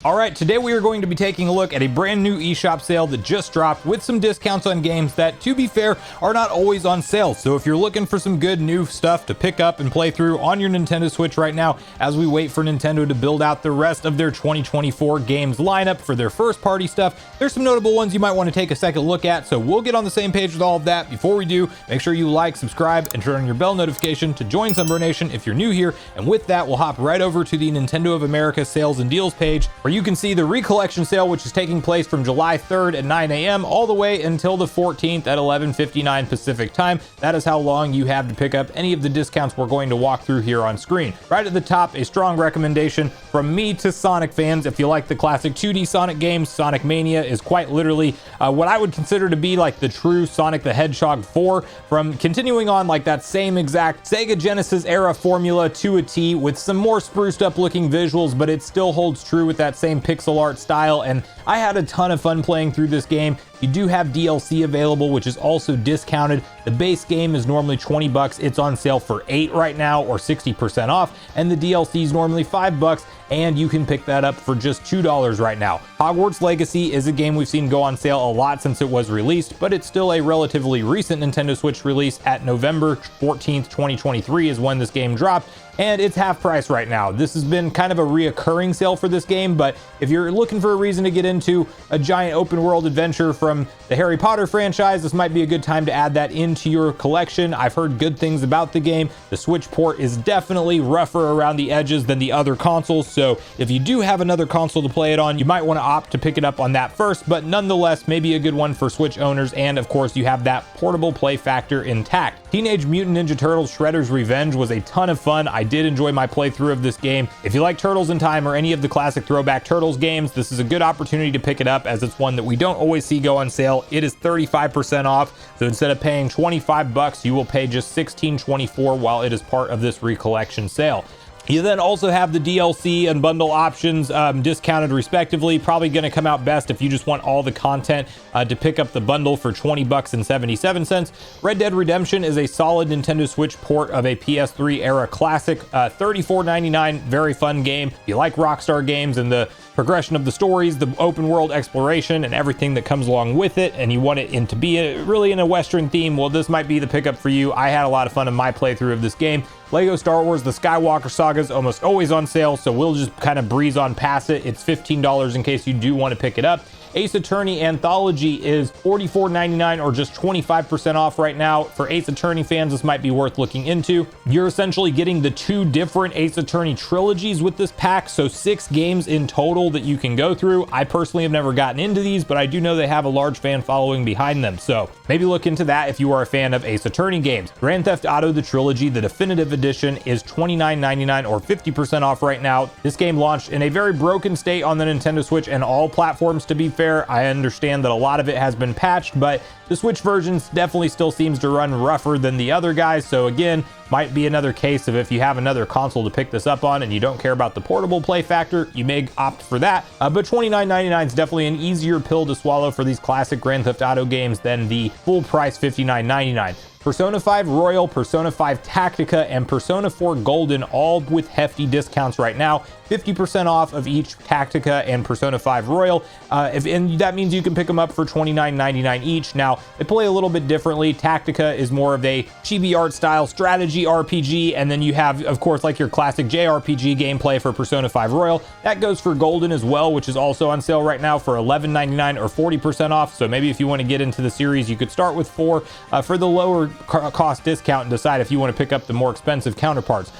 All right, today we are going to be taking a look at a brand new eShop sale that just dropped with some discounts on games that, to be fair, are not always on sale. So if you're looking for some good new stuff to pick up and play through on your Nintendo Switch right now, as we wait for Nintendo to build out the rest of their 2024 games lineup for their first party stuff, there's some notable ones you might want to take a second look at. So we'll get on the same page with all of that. Before we do, make sure you like, subscribe, and turn on your bell notification to join Sunbro Nation if you're new here. And with that, we'll hop right over to the Nintendo of America sales and deals page, where you can see the recollection sale, which is taking place from July 3rd at 9 a.m. all the way until the 14th at 11:59 Pacific time. That is how long you have to pick up any of the discounts we're going to walk through here on screen. Right at the top, a strong recommendation from me to Sonic fans. If you like the classic 2D Sonic games, Sonic Mania is quite literally what I would consider to be like the true Sonic the Hedgehog 4, from continuing on like that same exact Sega Genesis era formula to a T, with some more spruced up looking visuals, but it still holds true with that same pixel art style. And I had a ton of fun playing through this game. You do have DLC available, which is also discounted. The base game is normally 20 bucks. It's on sale for 8 right now, or 60% off. And the DLC is normally 5 bucks, and you can pick that up for just $2 right now. Hogwarts Legacy is a game we've seen go on sale a lot since it was released, but it's still a relatively recent Nintendo Switch release. At November 14th, 2023 is when this game dropped, and it's half price right now. This has been kind of a reoccurring sale for this game, but if you're looking for a reason to get into a giant open world adventure from the Harry Potter franchise, this might be a good time to add that into your collection. I've heard good things about the game. The Switch port is definitely rougher around the edges than the other consoles, so if you do have another console to play it on, you might want to opt to pick it up on that first, but nonetheless, maybe a good one for Switch owners. And of course, you have that portable play factor intact. Teenage Mutant Ninja Turtles Shredder's Revenge was a ton of fun. I did enjoy my playthrough of this game. If you like Turtles in Time or any of the classic throwback Turtles games, this is a good opportunity to pick it up, as it's one that we don't always see go on sale. It is 35% off, so instead of paying 25 bucks, you will pay just $16.24 while it is part of this recollection sale. You then also have the DLC and bundle options discounted respectively. Probably going to come out best if you just want all the content to pick up the bundle for 20 bucks and 77 cents. Red Dead Redemption is a solid Nintendo Switch port of a PS3 era classic. $34.99, very fun game. If you like Rockstar games and the progression of the stories, the open world exploration, and everything that comes along with it, and you want it to be really in a Western theme, well, this might be the pickup for you. I had a lot of fun in my playthrough of this game. Lego Star Wars The Skywalker Saga is almost always on sale, so we'll just kind of breeze on past it. It's $15 in case you do want to pick it up. Ace Attorney Anthology is $44.99, or just 25% off right now. For Ace Attorney fans, this might be worth looking into. You're essentially getting the 2 different Ace Attorney trilogies with this pack, so 6 games in total that you can go through. I personally have never gotten into these, but I do know they have a large fan following behind them, so maybe look into that if you are a fan of Ace Attorney games. Grand Theft Auto The Trilogy, the definitive edition, is $29.99, or 50% off right now. This game launched in a very broken state on the Nintendo Switch and all platforms, to be fair. I understand that a lot of it has been patched, but the Switch version definitely still seems to run rougher than the other guys. So again, might be another case of if you have another console to pick this up on and you don't care about the portable play factor, you may opt for that. But $29.99 is definitely an easier pill to swallow for these classic Grand Theft Auto games than the full price $59.99. Persona 5 Royal, Persona 5 Tactica, and Persona 4 Golden, all with hefty discounts right now. 50% off of each Tactica and Persona 5 Royal, and that means you can pick them up for $29.99 each. Now, they play a little bit differently. Tactica is more of a chibi art style strategy RPG, and then you have, of course, like your classic JRPG gameplay for Persona 5 Royal. That goes for Golden as well, which is also on sale right now for $11.99, or 40% off. So maybe if you want to get into the series, you could start with 4 for the lower cost discount and decide if you want to pick up the more expensive counterparts.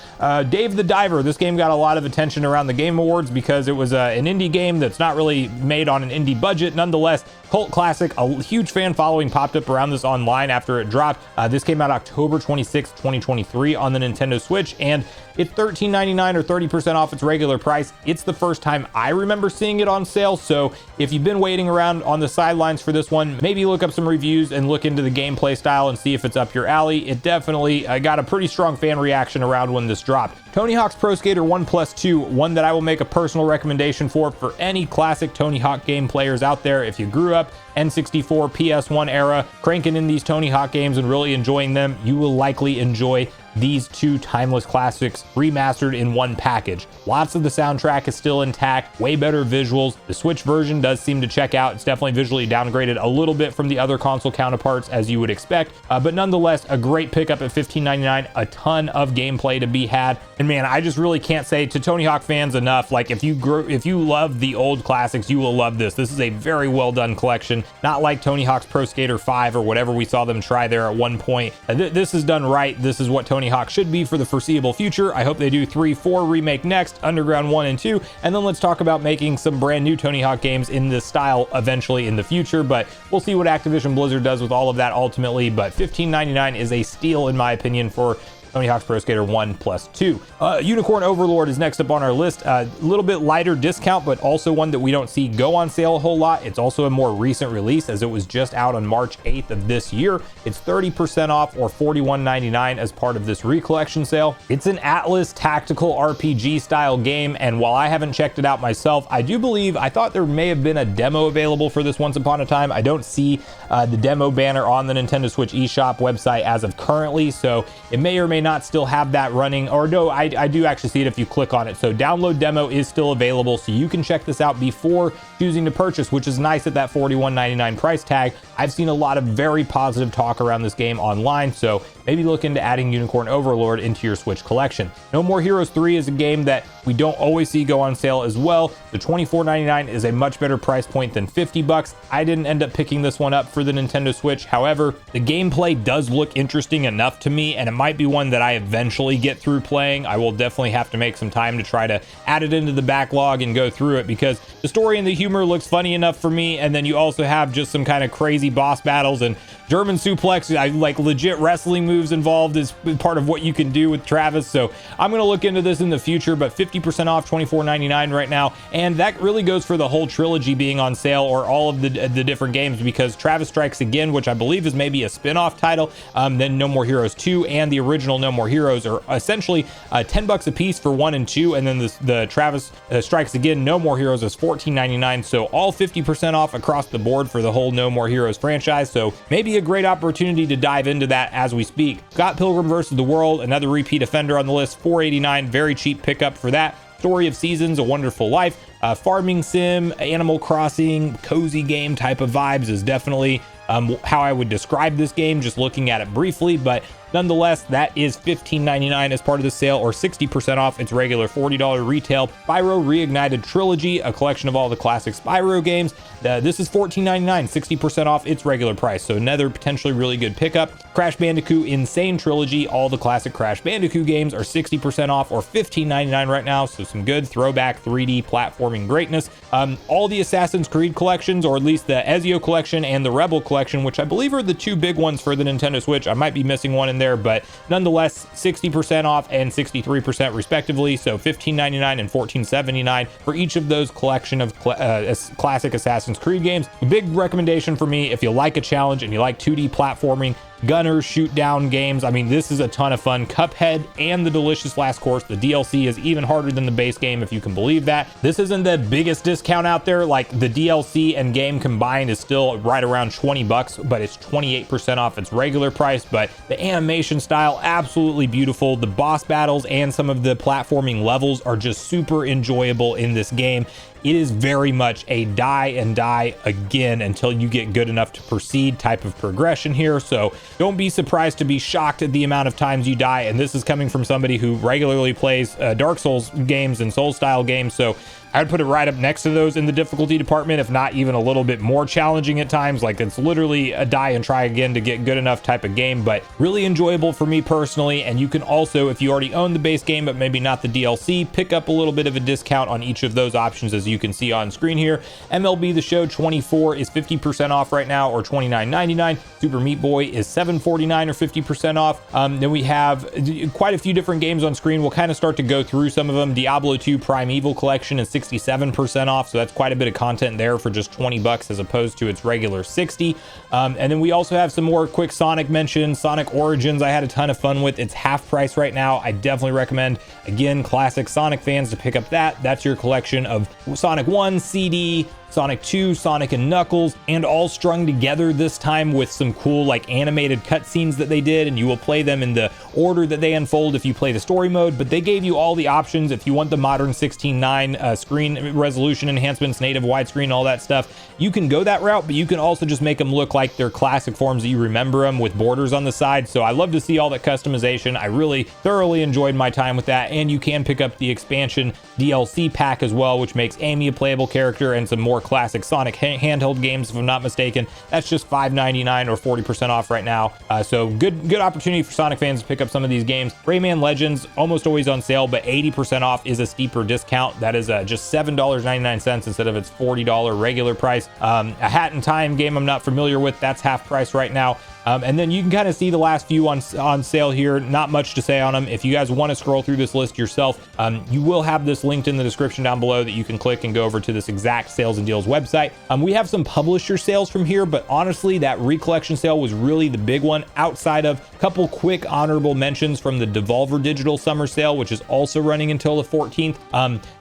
Dave the Diver, this game got a lot of attention around the Game Awards because it was an indie game that's not really made on an indie budget. Nonetheless, cult classic. A huge fan following popped up around this online after it dropped. This came out October 26, 2023 on the Nintendo Switch, and it's $13.99, or 30% off its regular price. It's the first time I remember seeing it on sale, so if you've been waiting around on the sidelines for this one, maybe look up some reviews and look into the gameplay style and see if it's up your alley. It definitely got a pretty strong fan reaction around when this dropped. Tony Hawk's Pro Skater 1+2, one that I will make a personal recommendation for any classic Tony Hawk game players out there. If you grew up N64, PS1 era, cranking in these Tony Hawk games and really enjoying them, you will likely enjoy these two timeless classics remastered in one package. Lots of the soundtrack is still intact, way better visuals. The Switch version does seem to check out. It's definitely visually downgraded a little bit from the other console counterparts, as you would expect, but nonetheless a great pickup at $15.99. A ton of gameplay to be had, and man, I just really can't say to Tony Hawk fans enough, like if you love the old classics, you will love this. This is a very well done collection, not like Tony Hawk's Pro Skater 5 or whatever we saw them try there at one point. This is done right. This is what Tony Hawk should be for the foreseeable future. I hope they do 3, 4 remake next, Underground 1 and 2, and then let's talk about making some brand new Tony Hawk games in this style eventually in the future, but we'll see what Activision Blizzard does with all of that ultimately. But $15.99 is a steal in my opinion for Tony Hawk's Pro Skater 1+2. Unicorn Overlord is next up on our list. A little bit lighter discount, but also one that we don't see go on sale a whole lot. It's also a more recent release, as it was just out on March 8th of this year. It's 30% off or $41.99 as part of this recollection sale. It's an Atlas tactical RPG style game, and while I haven't checked it out myself, I thought there may have been a demo available for this once upon a time. I don't see the demo banner on the Nintendo Switch eShop website as of currently, so it may or may not still have that running, or no, I do actually see it if you click on it. So download demo is still available, so you can check this out before choosing to purchase, which is nice at that $41.99 price tag. I've seen a lot of very positive talk around this game online, so maybe look into adding Unicorn Overlord into your Switch collection. No More Heroes 3 is a game that we don't always see go on sale as well. The $24.99 is a much better price point than $50. I didn't end up picking this one up for the Nintendo Switch. However, the gameplay does look interesting enough to me, and it might be one that I eventually get through playing. I will definitely have to make some time to try to add it into the backlog and go through it, because the story and the humor looks funny enough for me, and then you also have just some kind of crazy boss battles and German suplex, like legit wrestling moves involved is part of what you can do with Travis. So I'm going to look into this in the future, but 50% off, $24.99 right now. And that really goes for the whole trilogy being on sale, or all of the different games, because Travis Strikes Again, which I believe is maybe a spin-off title, then No More Heroes 2 and the original No More Heroes are essentially $10 a piece for 1 and 2. And then the Travis Strikes Again No More Heroes is $14.99. So all 50% off across the board for the whole No More Heroes franchise. So maybe a great opportunity to dive into that as we speak. Got Pilgrim vs. the World, another repeat offender on the list, $4.89, very cheap pickup for that. Story of Seasons, A Wonderful Life, farming sim, Animal Crossing, cozy game type of vibes is definitely how I would describe this game, just looking at it briefly, but nonetheless, that is $15.99 as part of the sale, or 60% off its regular $40 retail. Spyro Reignited Trilogy, a collection of all the classic Spyro games. This is $14.99, 60% off its regular price, so another potentially really good pickup. Crash Bandicoot Insane Trilogy, all the classic Crash Bandicoot games are 60% off or $15.99 right now, so some good throwback 3D platforming greatness. All the Assassin's Creed collections, or at least the Ezio collection and the Rebel collection, which I believe are the two big ones for the Nintendo Switch. I might be missing one in there, but nonetheless, 60% off and 63% respectively, so $15.99 and $14.79 for each of those collection of classic Assassin's Creed games. A big recommendation for me, if you like a challenge and you like 2D platforming, gunner shoot down games, I mean, this is a ton of fun. Cuphead and the Delicious Last Course, the DLC is even harder than the base game, if you can believe that. This isn't the biggest discount out there, like the DLC and game combined is still right around $20, but it's 28% off its regular price. But the animation style, absolutely beautiful. The boss battles and some of the platforming levels are just super enjoyable in this game. It is very much a die and die again until you get good enough to proceed type of progression here. So don't be surprised to be shocked at the amount of times you die. And this is coming from somebody who regularly plays Dark Souls games and Soul style games. So I would put it right up next to those in the difficulty department, if not even a little bit more challenging at times. Like, it's literally a die and try again to get good enough type of game, but really enjoyable for me personally. And you can also, if you already own the base game but maybe not the DLC, pick up a little bit of a discount on each of those options, as you can see on screen here. MLB The Show 24 is 50% off right now, or $29.99. Super Meat Boy is $7.49 or 50% off. Then we have quite a few different games on screen. We'll kind of start to go through some of them. Diablo 2 Primeval Collection is 67% off, so that's quite a bit of content there for just $20 as opposed to its regular $60. And then we also have some more quick Sonic mentions. Sonic Origins I had a ton of fun with. It's half price right now. I definitely recommend, again, classic Sonic fans to pick up that. That's your collection of Sonic 1 CD, Sonic 2, Sonic and Knuckles, and all strung together this time with some cool like animated cutscenes that they did, and you will play them in the order that they unfold if you play the story mode. But they gave you all the options if you want the modern 16:9 screen resolution enhancements, native widescreen, all that stuff. You can go that route, but you can also just make them look like their classic forms that you remember them, with borders on the side. So I love to see all that customization. I really thoroughly enjoyed my time with that. And you can pick up the expansion DLC pack as well, which makes Amy a playable character and some more classic Sonic handheld games, if I'm not mistaken. That's just $5.99 or 40% off right now. So good opportunity for Sonic fans to pick up some of these games. Rayman Legends, almost always on sale, but 80% off is a steeper discount. That is just $7.99 instead of its $40 regular price. A Hat in Time game I'm not familiar with, that's half price right now. And then you can kind of see the last few on sale here. Not much to say on them. If you guys want to scroll through this list yourself, you will have this linked in the description down below that you can click and go over to this exact sales and deals website. We have some publisher sales from here, but honestly, that recollection sale was really the big one, outside of a couple quick honorable mentions from the Devolver Digital Summer Sale, which is also running until the 14th.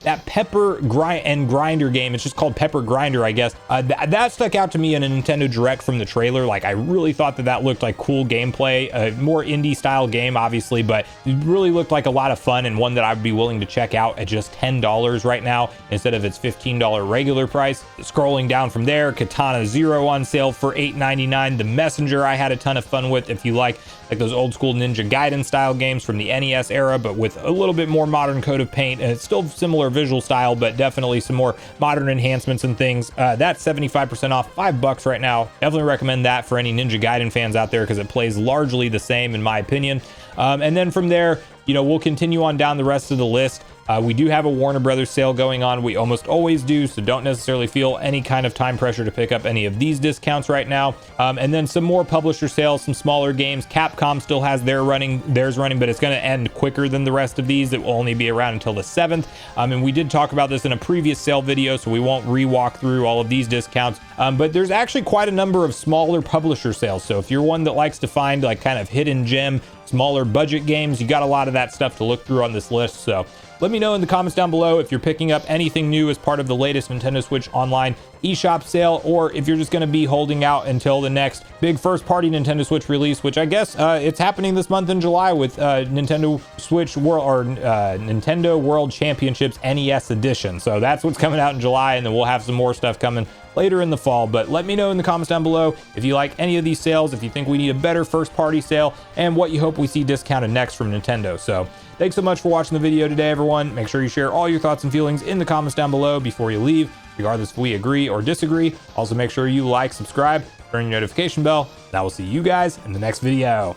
That Pepper Grinder game, it's just called Pepper Grinder, I guess. That stuck out to me in a Nintendo Direct from the trailer. Like, I really thought that looked like cool gameplay, a more indie style game, obviously, but it really looked like a lot of fun, and one that I'd be willing to check out at just $10 right now instead of its $15 regular price. Scrolling down from there, Katana Zero on sale for $8.99. The Messenger I had a ton of fun with, if you like those old school Ninja Gaiden style games from the NES era, but with a little bit more modern coat of paint, and it's still similar visual style, but definitely some more modern enhancements and things. That's 75% off, $5 right now. Definitely recommend that for any Ninja Gaiden fans out there, because it plays largely the same in my opinion. And then from there, we'll continue on down the rest of the list. We do have a Warner Brothers sale going on. We almost always do, so don't necessarily feel any kind of time pressure to pick up any of these discounts right now. And then some more publisher sales, some smaller games. Capcom still has theirs running, but it's going to end quicker than the rest of these. It will only be around until the 7th. And we did talk about this in a previous sale video, so we won't re-walk through all of these discounts. But there's actually quite a number of smaller publisher sales. So if you're one that likes to find like kind of hidden gem, smaller budget games, you got a lot of that stuff to look through on this list. So let me know in the comments down below if you're picking up anything new as part of the latest Nintendo Switch Online eShop sale, or if you're just going to be holding out until the next big first-party Nintendo Switch release, which I guess it's happening this month in July with Nintendo Switch World or Nintendo World Championships NES Edition. So that's what's coming out in July, and then we'll have some more stuff coming later in the fall. But let me know in the comments down below if you like any of these sales, if you think we need a better first-party sale, and what you hope we see discounted next from Nintendo. So thanks so much for watching the video today, everyone. Make sure you share all your thoughts and feelings in the comments down below before you leave, regardless if we agree or disagree. Also, make sure you like, subscribe, turn your notification bell, and I will see you guys in the next video.